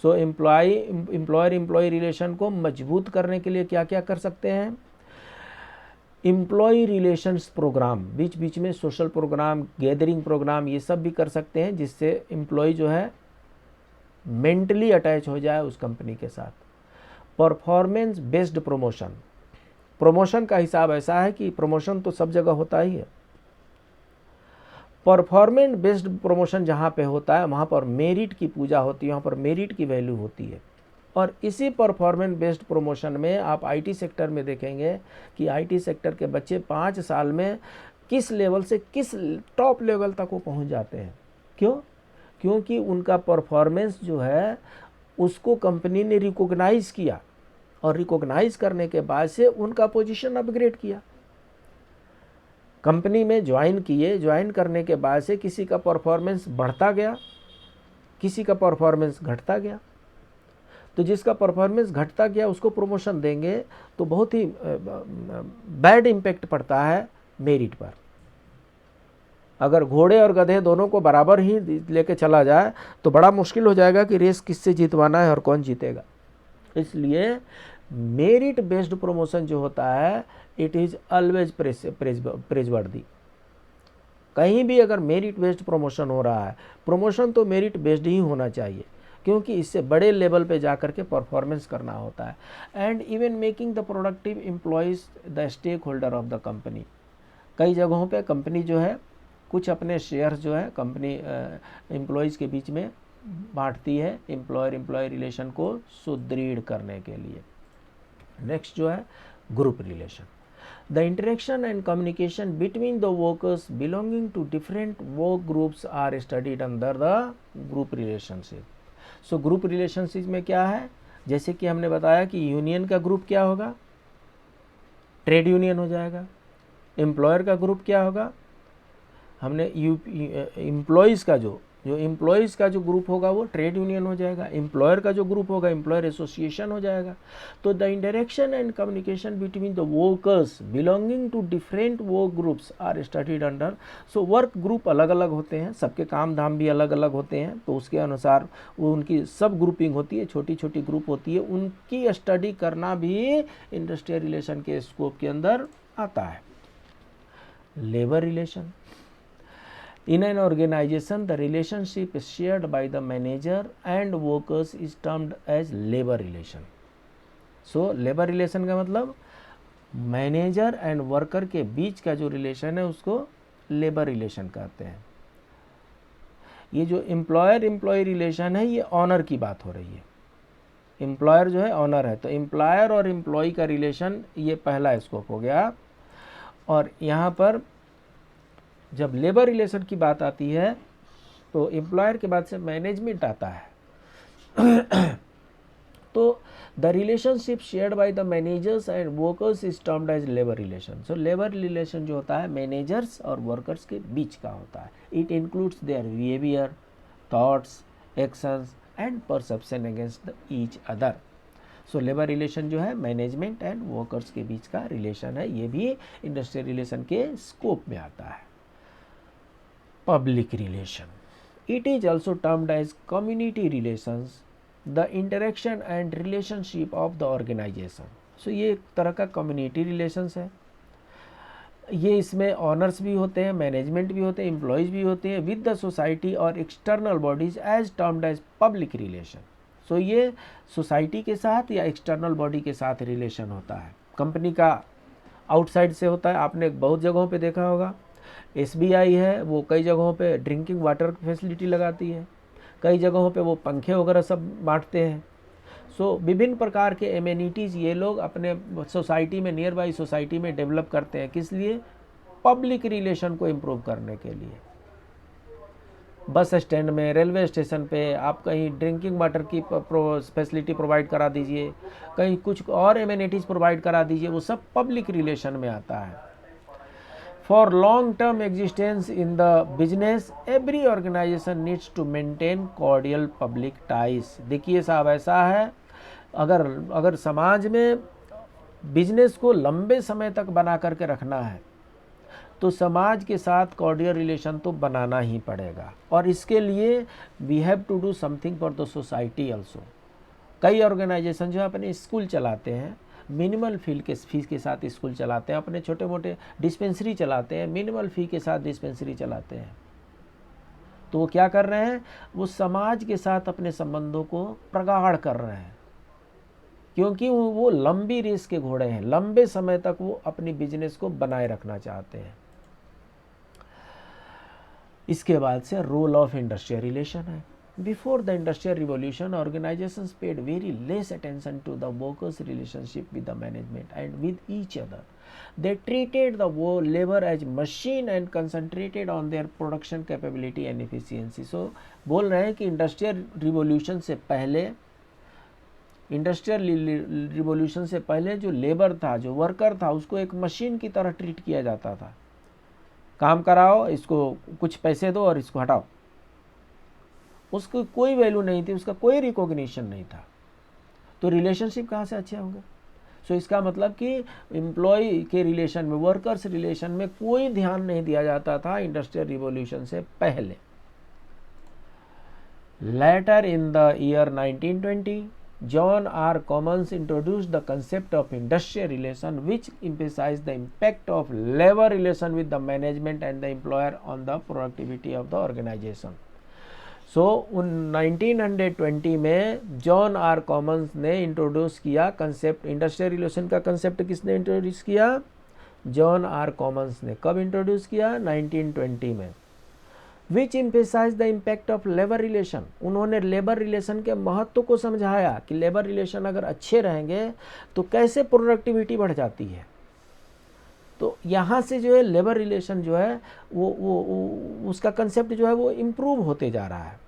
So employer employee relation को मजबूत करने के लिए क्या क्या कर सकते हैं। एम्प्लॉय रिलेशंस प्रोग्राम, बीच बीच में सोशल प्रोग्राम, गैदरिंग प्रोग्राम, ये सब भी कर सकते हैं जिससे एम्प्लॉय जो है मेंटली अटैच हो जाए उस कंपनी के साथ। परफॉर्मेंस बेस्ड प्रमोशन, प्रमोशन का हिसाब ऐसा है कि प्रमोशन तो सब जगह होता ही है, परफॉर्मेंस बेस्ड प्रमोशन जहाँ पे होता है वहाँ पर मेरिट की पूजा होती है, वहाँ पर मेरिट की वैल्यू होती है। और इसी परफॉर्मेंस बेस्ड प्रमोशन में आप आईटी सेक्टर में देखेंगे कि आईटी सेक्टर के बच्चे 5 साल में किस लेवल से किस टॉप लेवल तक वो पहुँच जाते हैं। क्यों? क्योंकि उनका परफॉर्मेंस जो है उसको कंपनी ने रिकॉग्नाइज किया और रिकॉग्नाइज करने के बाद से उनका पोजीशन अपग्रेड किया। कंपनी में ज्वाइन किए, ज्वाइन करने के बाद से किसी का परफॉर्मेंस बढ़ता गया, किसी का परफॉर्मेंस घटता गया। तो जिसका परफॉर्मेंस घटता गया उसको प्रमोशन देंगे तो बहुत ही बैड इम्पैक्ट पड़ता है मेरिट पर। अगर घोड़े और गधे दोनों को बराबर ही लेके चला जाए तो बड़ा मुश्किल हो जाएगा कि रेस किससे जीतवाना है और कौन जीतेगा। इसलिए मेरिट बेस्ड प्रमोशन जो होता है इट इज़ ऑलवेज प्रेजवर्दी। कहीं भी अगर मेरिट बेस्ड प्रमोशन हो रहा है, प्रमोशन तो मेरिट बेस्ड ही होना चाहिए क्योंकि इससे बड़े लेवल पे जाकर के परफॉर्मेंस करना होता है। And even making the productive employees the stakeholder of the company. कई जगहों पे कंपनी जो है कुछ अपने शेयर्स जो है कंपनी एम्प्लॉयज़ के बीच में बांटती है एम्प्लॉयर एम्प्लॉय रिलेशन को सुदृढ़ करने के लिए। नेक्स्ट जो है group relation. The interaction and communication between the workers belonging to different work groups are studied under the group relationship. So group relationship में क्या है, जैसे कि हमने बताया कि यूनियन का ग्रुप क्या होगा, ट्रेड यूनियन हो जाएगा। एम्प्लॉयर का ग्रुप क्या होगा, हमने एम्प्लॉयज़ का जो एम्प्लॉयज़ का जो ग्रुप होगा वो ट्रेड यूनियन हो जाएगा। एम्प्लॉयर का जो ग्रुप होगा एम्प्लॉयर एसोसिएशन हो जाएगा। तो the interaction and communication between the workers belonging to different work groups are studied under. So work group अलग अलग होते हैं, सबके काम धाम भी अलग अलग होते हैं, तो उसके अनुसार वो उनकी सब ग्रुपिंग होती है, छोटी छोटी ग्रुप होती है, उनकी स्टडी करना भी इंडस्ट्रियल रिलेशन के स्कोप के अंदर आता है। Labour relation. In an organization, the relationship shared by the manager and workers is termed as labor relation. So, labor relation का मतलब मैनेजर एंड वर्कर के बीच का जो रिलेशन है उसको लेबर रिलेशन कहते हैं। ये जो एम्प्लॉयर एम्प्लॉय रिलेशन है ये ऑनर की बात हो रही है। एम्प्लॉयर जो है ऑनर है, तो एम्प्लॉयर और एम्प्लॉय का रिलेशन ये पहला स्कोप हो गया। और यहाँ पर जब लेबर रिलेशन की बात आती है तो एम्प्लॉयर के बाद से मैनेजमेंट आता है। तो the relationship shared by the managers and workers is termed as labour relation. So labour relation जो होता है मैनेजर्स और वर्कर्स के बीच का होता है। It includes their behaviour, thoughts, actions and perception against each other. So labour relation जो है मैनेजमेंट एंड वर्कर्स के बीच का रिलेशन है, ये भी इंडस्ट्रियल रिलेशन के स्कोप में आता है। Public relation, it is also termed as community relations, the interaction and relationship of the organization. So ये एक तरह का कम्युनिटी रिलेशंस है। ये इसमें ऑनर्स भी होते हैं, मैनेजमेंट भी होते हैं, एम्प्लॉयज़ भी होते हैं विद द सोसाइटी और external bodies as termed as public relation. So ये सोसाइटी के साथ या एक्सटर्नल बॉडी के साथ रिलेशन होता है। कंपनी का आउटसाइड से होता है, आपने बहुत जगहों पे देखा होगा। SBI है, वो कई जगहों पे ड्रिंकिंग वाटर फैसिलिटी लगाती है, कई जगहों पे वो पंखे वगैरह सब बांटते हैं। सो विभिन्न प्रकार के एमेनिटीज़ ये लोग अपने सोसाइटी में, नियर बाई सोसाइटी में डेवलप करते हैं। किस लिए? पब्लिक रिलेशन को इम्प्रूव करने के लिए। बस स्टैंड में, रेलवे स्टेशन पे आप कहीं ड्रिंकिंग वाटर की फैसिलिटी प्रोवाइड करा दीजिए, कहीं कुछ और एमेनिटीज़ प्रोवाइड करा दीजिए, वो सब पब्लिक रिलेशन में आता है। For long term existence in the business every organisation needs to maintain cordial public ties. देखिए साहब, ऐसा है अगर समाज में बिजनेस को लंबे समय तक बना करके रखना है तो समाज के साथ कॉर्डियल रिलेशन तो बनाना ही पड़ेगा, और इसके लिए we have to do something for the society also. कई ऑर्गेनाइजेशन जो अपने स्कूल चलाते हैं, मिनिमल फीस के साथ स्कूल चलाते हैं, अपने छोटे मोटे डिस्पेंसरी चलाते हैं, मिनिमल फी के साथ डिस्पेंसरी चलाते हैं। तो वो क्या कर रहे हैं? वो समाज के साथ अपने संबंधों को प्रगाढ़ कर रहे हैं, क्योंकि वो लंबी रेस के घोड़े हैं। लंबे समय तक वो अपनी बिजनेस को बनाए रखना चाहते हैं। इसके बाद से रोल ऑफ इंडस्ट्रियल रिलेशन है। Before the industrial revolution organisations paid very less attention to the workers relationship with the management and with each other. They treated the labor as machine and concentrated on their production capability and efficiency. So बोल रहे हैं कि industrial revolution से पहले जो labour था, जो worker था, उसको एक मशीन की तरह ट्रीट किया जाता था। काम कराओ, इसको कुछ पैसे दो और इसको हटाओ। उसको कोई वैल्यू नहीं थी, उसका कोई रिकॉग्निशन नहीं था। तो रिलेशनशिप कहाँ से अच्छे होंगे? सो इसका मतलब कि एम्प्लॉय के रिलेशन में, वर्कर्स रिलेशन में कोई ध्यान नहीं दिया जाता था इंडस्ट्रियल रिवॉल्यूशन से पहले। Later in the year 1920 John R. Commons introduced the concept of industrial relation, which emphasized the impact of labor relation with the management and the employer on the productivity of the organization. So, 1920 में John R Commons ने introduce किया concept, industrial relation का concept किसने introduce किया? John R Commons ने। कब introduce किया? 1920 में। Which emphasize the impact of labour relation. उन्होंने लेबर रिलेशन के महत्व को समझाया कि लेबर रिलेशन अगर अच्छे रहेंगे तो कैसे प्रोडक्टिविटी बढ़ जाती है। तो यहाँ से जो है लेबर रिलेशन जो है वो उसका कंसेप्ट जो है वो इम्प्रूव होते जा रहा है।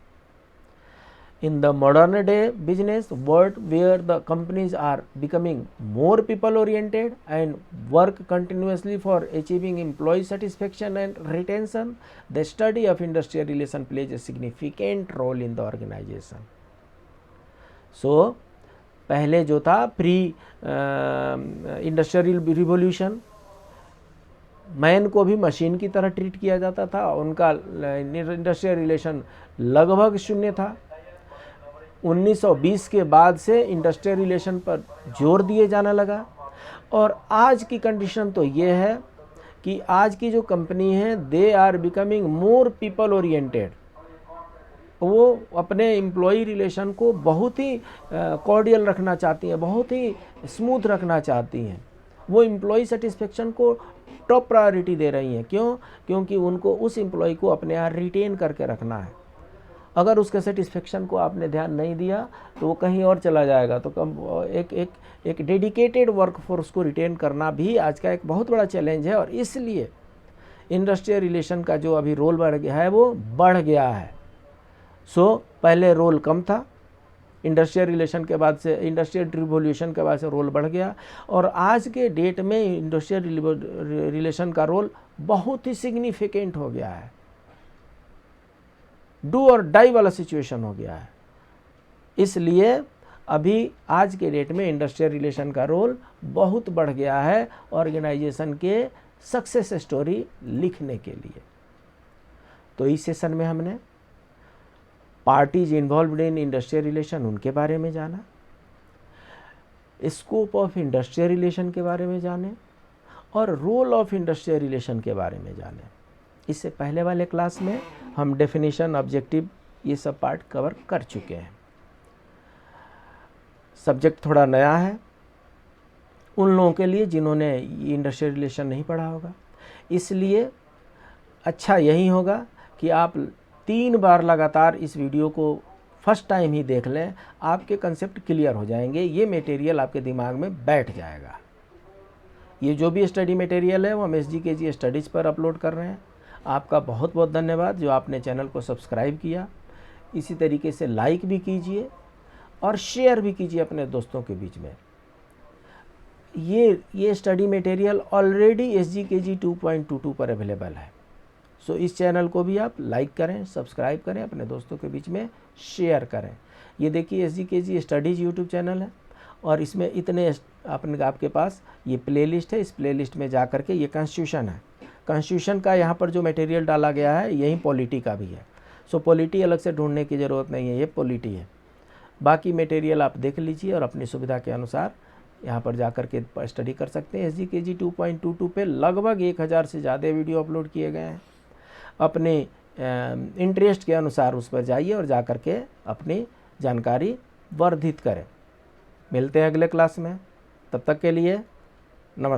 In the modern day business world where the companies are becoming more people oriented and work continuously for achieving employ satisfaction and retention, the study of industrial relation plays a significant role in the organization. So पहले जो था pre industrial revolution, man को भी machine की तरह treat किया जाता था, उनका इंडस्ट्रियल रिलेशन लगभग शून्य था। 1920 के बाद से इंडस्ट्रियल रिलेशन पर जोर दिए जाने लगा, और आज की कंडीशन तो ये है कि आज की जो कंपनी है they are becoming more people oriented. वो अपने एम्प्लॉय रिलेशन को बहुत ही कॉर्डियल रखना चाहती हैं, बहुत ही स्मूथ रखना चाहती हैं। वो एम्प्लॉय सेटिस्फेक्शन को टॉप प्रायोरिटी दे रही हैं। क्यों? क्योंकि उनको उस एम्प्लॉय को अपने यहाँ रिटेन करके रखना है। अगर उसके सेटिस्फेक्शन को आपने ध्यान नहीं दिया तो वो कहीं और चला जाएगा। तो एक डेडिकेटेड वर्कफोर्स को रिटेन करना भी आज का एक बहुत बड़ा चैलेंज है, और इसलिए इंडस्ट्रियल रिलेशन का जो अभी रोल बढ़ गया है वो बढ़ गया है। सो पहले रोल कम था, इंडस्ट्रियल रिलेशन के बाद से, इंडस्ट्रियल रिवोल्यूशन के बाद से रोल बढ़ गया और आज के डेट में इंडस्ट्रियल रिलेशन का रोल बहुत ही सिग्निफिकेंट हो गया है, डू और डाई वाला सिचुएशन हो गया है। इसलिए अभी आज के डेट में इंडस्ट्रियल रिलेशन का रोल बहुत बढ़ गया है ऑर्गेनाइजेशन के सक्सेस स्टोरी लिखने के लिए। तो इस सेशन में हमने parties involved in industrial relation उनके बारे में जाना, स्कोप ऑफ इंडस्ट्रियल रिलेशन के बारे में जाने और रोल ऑफ इंडस्ट्रियल रिलेशन के बारे में जाने। इससे पहले वाले क्लास में हम डेफिनेशन, ऑब्जेक्टिव, ये सब पार्ट कवर कर चुके हैं। सब्जेक्ट थोड़ा नया है उन लोगों के लिए जिन्होंने इंडस्ट्रियल रिलेशन नहीं पढ़ा होगा, इसलिए अच्छा यही होगा कि आप 3 बार लगातार इस वीडियो को फर्स्ट टाइम ही देख लें, आपके कंसेप्ट क्लियर हो जाएंगे, ये मटेरियल आपके दिमाग में बैठ जाएगा। ये जो भी स्टडी मटेरियल है वो हम SGKG स्टडीज़ पर अपलोड कर रहे हैं। आपका बहुत बहुत धन्यवाद जो आपने चैनल को सब्सक्राइब किया। इसी तरीके से लाइक भी कीजिए और शेयर भी कीजिए अपने दोस्तों के बीच में। ये स्टडी मटेरियल ऑलरेडी SGKG 2.22 पर अवेलेबल है। सो इस चैनल को भी आप लाइक करें, सब्सक्राइब करें, अपने दोस्तों के बीच में शेयर करें। ये देखिए SGKG स्टडीज़ यूट्यूब चैनल है और इसमें इतने आपके पास ये प्लेलिस्ट है। इस प्लेलिस्ट में जा कर के ये कॉन्स्टिट्यूशन है, कॉन्स्टिट्यूशन का यहाँ पर जो मटेरियल डाला गया है यही पॉलिटी का भी है। सो पॉलिटी अलग से ढूंढने की ज़रूरत नहीं है, ये पॉलिटी है। बाकी मटेरियल आप देख लीजिए और अपनी सुविधा के अनुसार यहाँ पर जा कर के स्टडी कर सकते हैं। SGKG 2.22 पे लगभग 1000 से ज़्यादा वीडियो अपलोड किए गए हैं। अपने इंटरेस्ट के अनुसार उस पर जाइए और जा कर के अपनी जानकारी वर्धित करें। मिलते हैं अगले क्लास में, तब तक के लिए